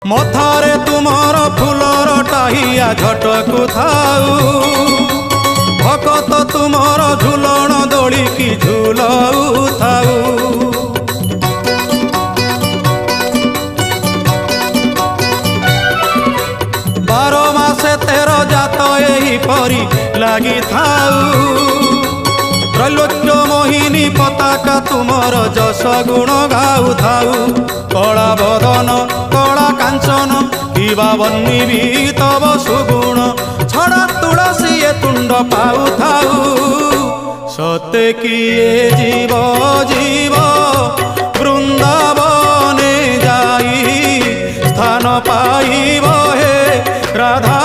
मथारे तुमर फूलर टाहिया झटकु थाऊ भकत तुमर झुलण दोली की झुलऊ थाऊ। 12 मासे 13 जात एही परी लगी थाऊ त्रैलोक्य मोहिनी पताका तुमर जस गुण गाऊ थाऊ। कला बदन कला कांचन किबा बन्नी भी तब सुगुण छड़ा तुलसी तुंड पाऊ थाऊ। सते किए जीव जीव वृंदावने जाई स्थान पाइब हे राधा।